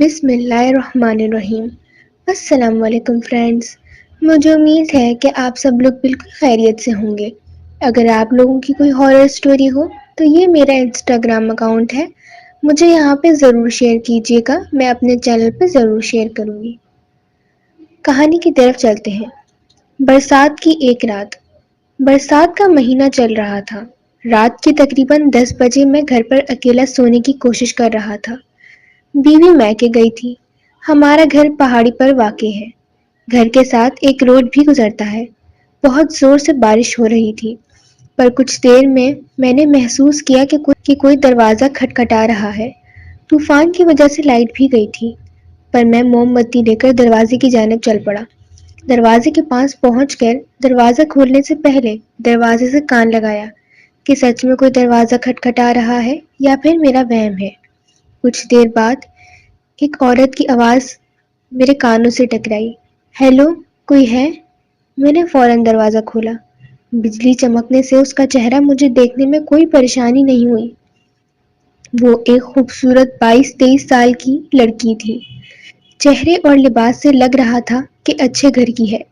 बिस्मिल्लाहिर्रहमानिर्रहीम। अस्सलाम वालेकुम फ्रेंड्स। मुझे उम्मीद है कि आप सब लोग बिल्कुल खैरियत से होंगे। अगर आप लोगों की कोई हॉरर स्टोरी हो तो ये मेरा इंस्टाग्राम अकाउंट है, मुझे यहाँ पे ज़रूर शेयर कीजिएगा, मैं अपने चैनल पे ज़रूर शेयर करूँगी। कहानी की तरफ चलते हैं। बरसात की एक रात। बरसात का महीना चल रहा था। रात के तकरीबन 10 बजे मैं घर पर अकेला सोने की कोशिश कर रहा था। बीवी मैके गई थी। हमारा घर पहाड़ी पर वाक़ई है। घर के साथ एक रोड भी गुजरता है। बहुत जोर से बारिश हो रही थी, पर कुछ देर में मैंने महसूस किया कि कोई दरवाज़ा खटखटा रहा है। तूफान की वजह से लाइट भी गई थी, पर मैं मोमबत्ती लेकर दरवाजे की जानिब चल पड़ा। दरवाजे के पास पहुंचकर दरवाज़ा खोलने से पहले दरवाजे से कान लगाया कि सच में कोई दरवाज़ा खटखटा रहा है या फिर मेरा वहम है। कुछ देर बाद एक औरत की आवाज़ मेरे कानों से टकराई। हेलो, कोई है? मैंने फौरन दरवाज़ा खोला। बिजली चमकने से उसका चेहरा मुझे देखने में कोई परेशानी नहीं हुई। वो एक खूबसूरत 22-23 साल की लड़की थी। चेहरे और लिबास से लग रहा था कि अच्छे घर की है।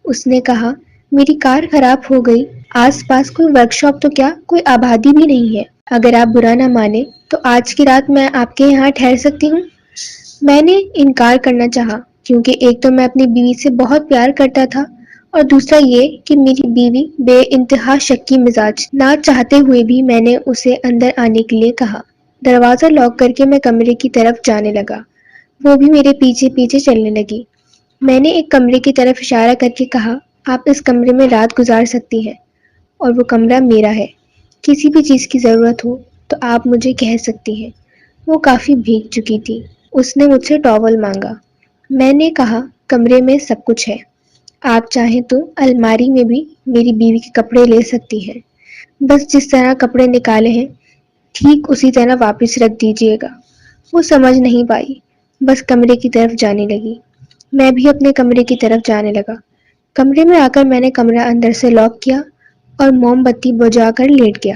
उसने कहा, मेरी कार खराब हो गई। आसपास कोई वर्कशॉप तो क्या, कोई आबादी भी नहीं है। अगर आप बुरा ना माने तो आज की रात मैं आपके यहाँ ठहर सकती हूँ। मैंने इनकार करना चाहा, क्योंकि एक तो मैं अपनी बीवी से बहुत प्यार करता था और दूसरा ये कि मेरी बीवी बेइंतहा शक्की मिजाज। ना चाहते हुए भी मैंने उसे अंदर आने के लिए कहा। दरवाज़ा लॉक करके मैं कमरे की तरफ जाने लगा। वो भी मेरे पीछे पीछे चलने लगी। मैंने एक कमरे की तरफ इशारा करके कहा, आप इस कमरे में रात गुजार सकती हैं और वो कमरा मेरा है। किसी भी चीज़ की ज़रूरत हो तो आप मुझे कह सकती हैं। वो काफ़ी भीग चुकी थी। उसने मुझसे टॉवल मांगा। मैंने कहा, कमरे में सब कुछ है। आप चाहें तो अलमारी में भी मेरी बीवी के कपड़े ले सकती हैं। बस जिस तरह कपड़े निकाले हैं ठीक उसी तरह वापस रख दीजिएगा। वो समझ नहीं पाई, बस कमरे की तरफ जाने लगी। मैं भी अपने कमरे की तरफ जाने लगा। कमरे में आकर मैंने कमरा अंदर से लॉक किया और मोमबत्ती बुझाकर लेट गया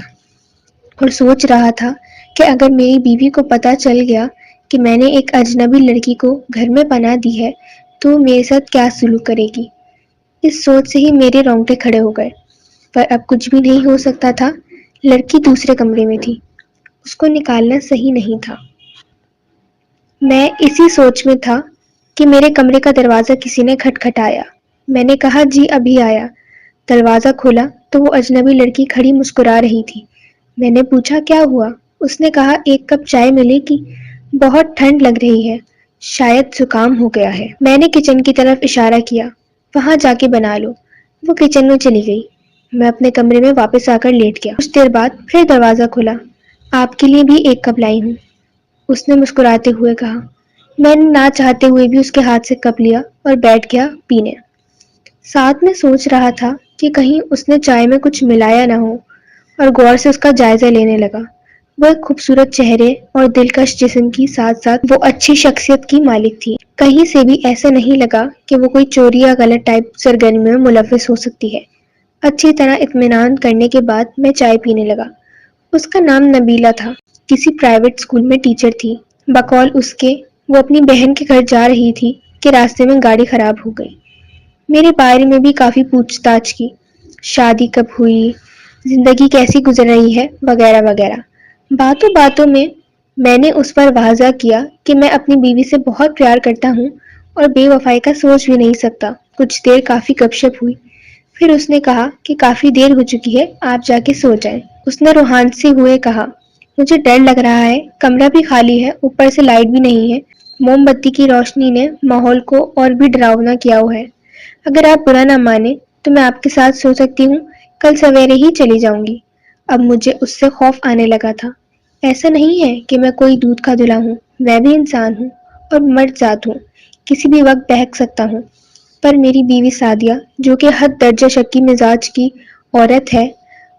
और सोच रहा था कि अगर मेरी बीवी को पता चल गया कि मैंने एक अजनबी लड़की को घर में पनाह दी है तो मेरे साथ क्या सलूक करेगी। इस सोच से ही मेरे रोंगटे खड़े हो गए, पर अब कुछ भी नहीं हो सकता था। लड़की दूसरे कमरे में थी, उसको निकालना सही नहीं था। मैं इसी सोच में था कि मेरे कमरे का दरवाज़ा किसी ने खटखटाया। मैंने कहा, जी अभी आया। दरवाज़ा खोला तो वो अजनबी लड़की खड़ी मुस्कुरा रही थी। मैंने पूछा, क्या हुआ? उसने कहा, एक कप चाय मिलेगी? बहुत ठंड लग रही है, शायद जुकाम हो गया है। मैंने किचन की तरफ इशारा किया, वहाँ जाके बना लो। वो किचन में चली गई। मैं अपने कमरे में वापस आकर लेट गया। कुछ देर बाद फिर दरवाज़ा खुला। आपके लिए भी एक कप लाई हूँ, उसने मुस्कुराते हुए कहा। मैंने ना चाहते हुए भी उसके हाथ से कप लिया और बैठ गया पीने। साथ में सोच रहा था कि कहीं उसने चाय में कुछ मिलाया ना हो, और गौर से उसका जायजा लेने लगा। वो एक खूबसूरत चेहरे और दिलकश जिस्म की साथ साथ वो अच्छी शख्सियत की मालिक थी। कहीं से भी ऐसा नहीं लगा कि वो कोई चोरी या गलत टाइप सरगर्मी में मुलव्वस हो सकती है। अच्छी तरह इत्मीनान करने के बाद मैं चाय पीने लगा। उसका नाम नबीला था, किसी प्राइवेट स्कूल में टीचर थी। बकौल उसके वो अपनी बहन के घर जा रही थी कि रास्ते में गाड़ी खराब हो गई। मेरे बारे में भी काफ़ी पूछताछ की, शादी कब हुई, जिंदगी कैसी गुजर रही है, वगैरह वगैरह। बातों बातों में मैंने उस पर वाज़ा किया कि मैं अपनी बीवी से बहुत प्यार करता हूँ और बेवफाई का सोच भी नहीं सकता। कुछ देर काफ़ी गपशप हुई, फिर उसने कहा कि काफ़ी देर हो चुकी है, आप जाके सो जाएं। उसने रूहान से हुए कहा, मुझे डर लग रहा है, कमरा भी खाली है, ऊपर से लाइट भी नहीं है। मोमबत्ती की रोशनी ने माहौल को और भी डरावना किया हुआ है। अगर आप बुरा ना माने तो मैं आपके साथ सो सकती हूँ, कल सवेरे ही चली जाऊंगी। अब मुझे उससे खौफ आने लगा था। ऐसा नहीं है कि मैं कोई दूध का धुला हूँ, मैं भी इंसान हूँ और मर्द जात हूँ, किसी भी वक्त बहक सकता हूँ। पर मेरी बीवी सादिया, जो कि हद दर्जा शक्की मिजाज की औरत है,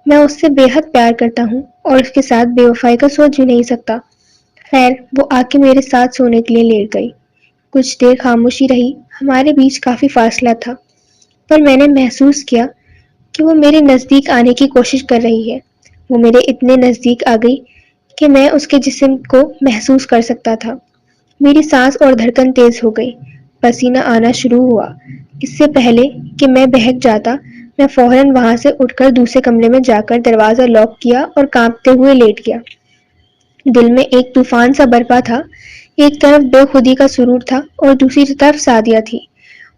मैं उससे बेहद प्यार करता हूँ और उसके साथ बेवफाई का सोच भी नहीं सकता। खैर, वो आके मेरे साथ सोने के लिए लेट गई। कुछ देर खामोशी रही, हमारे बीच काफ़ी फासला था, पर मैंने महसूस किया कि वो मेरे नज़दीक आने की कोशिश कर रही है। वो मेरे इतने नज़दीक आ गई कि मैं उसके जिस्म को महसूस कर सकता था। میری سانس اور دھڑکن تیز ہو گئی، پسینہ آنا شروع ہوا۔ اس سے پہلے کہ میں بہک جاتا، میں فوراً وہاں سے اٹھ کر دوسرے کمرے میں جا کر دروازہ لاک کیا اور کانپتے ہوئے لیٹ گیا۔ دل میں ایک طوفان سا برپا تھا، ایک طرف بے خودی کا سرور تھا اور دوسری طرف سعدیہ تھی،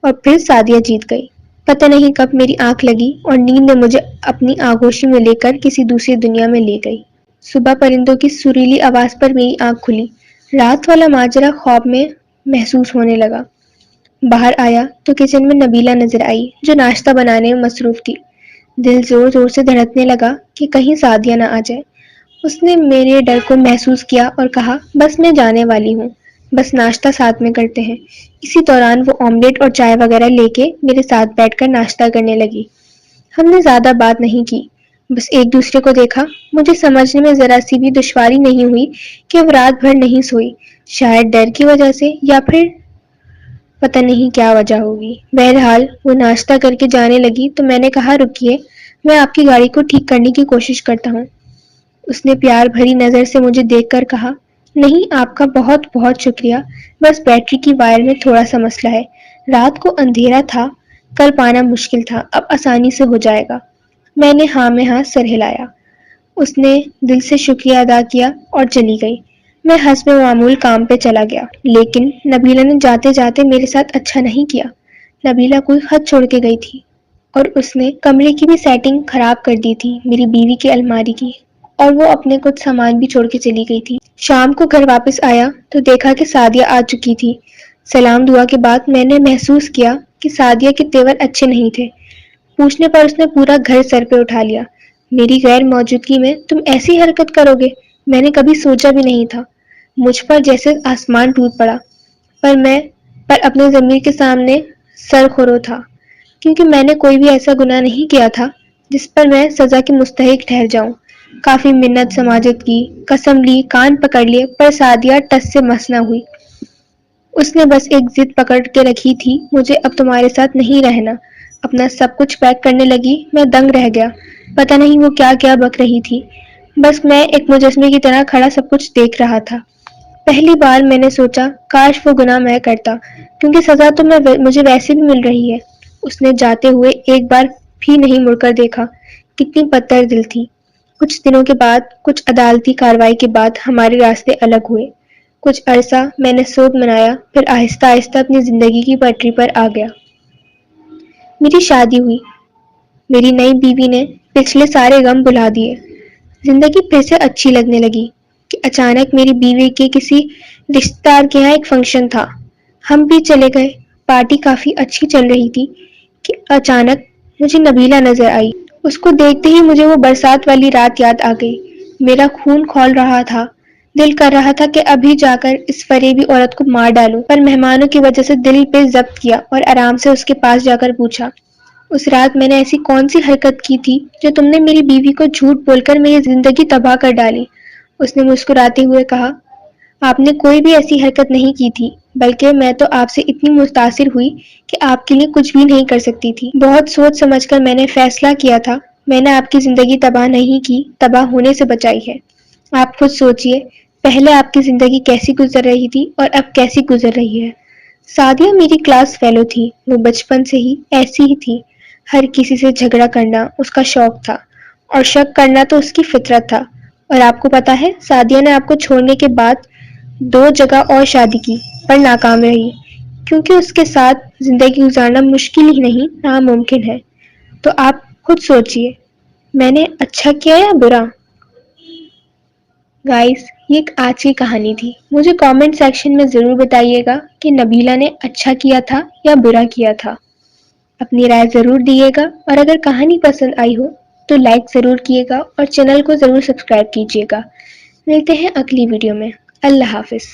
اور پھر سعدیہ جیت گئی۔ پتہ نہیں کب میری آنکھ لگی اور نیند نے مجھے اپنی آغوشی میں لے کر کسی دوسری دنیا میں لے گئی۔ صبح پرندوں کی سریلی آواز پر میری آنکھ کھلی۔ رات والا ماجرا خواب میں محسوس ہونے لگا۔ باہر آیا تو کچن میں نبیلہ نظر آئی جو ناشتہ بنانے میں مصروف تھی۔ دل زور زور سے دھڑکنے لگا کہ کہیں سعدیہ نہ آ جائے۔ اس نے میرے ڈر کو محسوس کیا اور کہا، بس میں جانے والی ہوں، بس ناشتہ ساتھ میں کرتے ہیں۔ اسی دوران وہ آملیٹ اور چائے وغیرہ لے کے میرے ساتھ بیٹھ کر ناشتہ کرنے لگی۔ ہم نے زیادہ بات نہیں کی، بس ایک دوسرے کو دیکھا۔ مجھے سمجھنے میں ذرا سی بھی دشواری نہیں ہوئی کہ وہ رات بھر نہیں سوئی، شاید ڈر کی وجہ سے یا پھر پتہ نہیں کیا وجہ ہوگی۔ بہرحال وہ ناشتہ کر کے جانے لگی تو میں نے کہا، رکیے، میں آپ کی گاڑی کو ٹھیک کرنے کی کوشش کرتا ہوں۔ اس نے پیار بھری نظر سے مجھے دیکھ کر کہا، نہیں، آپ کا بہت بہت شکریہ، بس بیٹری کی وائر میں تھوڑا سا مسئلہ ہے۔ رات کو اندھیرا تھا، کل پانا مشکل تھا، اب آسانی سے ہو جائے گا۔ میں نے ہاں میں ہاں سر ہلایا۔ اس نے دل سے شکریہ ادا کیا اور چلی گئی۔ میں حسب معمول کام پہ چلا گیا، لیکن نبیلہ نے جاتے جاتے میرے ساتھ اچھا نہیں کیا۔ نبیلہ کوئی خط چھوڑ کے گئی تھی اور اس نے کمرے کی بھی سیٹنگ خراب کر دی تھی، میری بیوی کی الماری کی، اور وہ اپنے کچھ سامان بھی چھوڑ کے چلی گئی تھی۔ شام کو گھر واپس آیا تو دیکھا کہ سعدیہ آ چکی تھی۔ سلام دعا کے بعد میں نے محسوس کیا کہ سعدیہ کے تیور اچھے نہیں تھے۔ پوچھنے پر اس نے پورا گھر سر پہ اٹھا لیا۔ میری غیر موجودگی میں تم ایسی حرکت کرو گے، میں نے کبھی سوچا بھی نہیں تھا۔ مجھ پر جیسے آسمان ٹوٹ پڑا، پر اپنے ضمیر کے سامنے سر خورو تھا، کیونکہ میں نے کوئی بھی ایسا گناہ نہیں کیا تھا جس پر میں سزا کی مستحق ٹھہر جاؤں۔ کافی منت سماجت کی، قسم لی، کان پکڑ لیے، پر سعدیہ ٹس سے مس نہ ہوئی۔ اس نے بس ایک ضد پکڑ کے رکھی تھی، مجھے اب تمہارے ساتھ نہیں رہنا۔ اپنا سب کچھ پیک کرنے لگی۔ میں دنگ رہ گیا، پتہ نہیں وہ کیا کیا بک رہی تھی، بس میں ایک مجسمے کی طرح کھڑا سب کچھ دیکھ رہا تھا۔ پہلی بار میں نے سوچا کاش وہ گناہ میں کرتا، کیونکہ سزا تو مجھے ویسے بھی مل رہی ہے۔ اس نے جاتے ہوئے ایک بار بھی نہیں مڑ کر دیکھا۔ کتنی پتھر دل تھی۔ کچھ دنوں کے بعد، کچھ عدالتی کارروائی کے بعد ہمارے راستے الگ ہوئے۔ کچھ عرصہ میں نے سوگ منایا، پھر آہستہ آہستہ اپنی زندگی کی پٹری پر آ گیا۔ میری شادی ہوئی۔ میری نئی بیوی نے پچھلے سارے غم بھلا دیے۔ زندگی پھر سے اچھی لگنے لگی کہ اچانک میری بیوی کے کسی رشتہ دار کے یہاں ایک فنکشن تھا۔ ہم بھی چلے گئے۔ پارٹی کافی اچھی چل رہی تھی کہ اچانک مجھے نبیلہ نظر آئی۔ اس کو دیکھتے ہی مجھے وہ برسات والی رات یاد آ گئی۔ میرا خون کھول رہا تھا، دل کر رہا تھا کہ ابھی جا کر اس فریبی عورت کو مار ڈالوں، پر مہمانوں کی وجہ سے دل پہ ضبط کیا اور آرام سے اس کے پاس جا کر پوچھا، اس رات میں نے ایسی کون سی حرکت کی تھی جو تم نے میری بیوی کو جھوٹ بول کر میری زندگی تباہ کر ڈالی؟ اس نے مسکراتے ہوئے کہا، آپ نے کوئی بھی ایسی حرکت نہیں کی تھی، بلکہ میں تو آپ سے اتنی متاثر ہوئی کہ آپ کے لیے کچھ بھی نہیں کر سکتی تھی۔ بہت سوچ سمجھ کر میں نے فیصلہ کیا تھا۔ میں نے آپ کی زندگی تباہ نہیں کی، تباہ ہونے سے بچائی ہے۔ آپ خود سوچئے، پہلے آپ کی زندگی کیسی گزر رہی تھی اور اب کیسی گزر رہی ہے۔ سعدیہ میری کلاس فیلو تھی، وہ بچپن سے ہی ایسی ہی تھی۔ ہر کسی سے جھگڑا کرنا اس کا شوق تھا، اور شک کرنا تو اس کی فطرت تھا۔ اور آپ کو پتا ہے، سعدیہ نے آپ کو چھوڑنے کے بعد 2 جگہ اور شادی کی، پر ناکام رہی، کیونکہ اس کے ساتھ زندگی گزارنا مشکل ہی نہیں، ناممکن ہے۔ تو آپ خود سوچئے، میں نے اچھا کیا یا برا؟ گائز، یہ ایک آج کی کہانی تھی۔ مجھے کامنٹ سیکشن میں ضرور بتائیے گا کہ نبیلہ نے اچھا کیا تھا یا برا کیا تھا۔ اپنی رائے ضرور دیے گا، اور اگر کہانی پسند آئی ہو تو لائک ضرور کیے گا اور چینل کو ضرور سبسکرائب کیجیے گا۔ ملتے ہیں اگلی ویڈیو میں۔ اللہ حافظ۔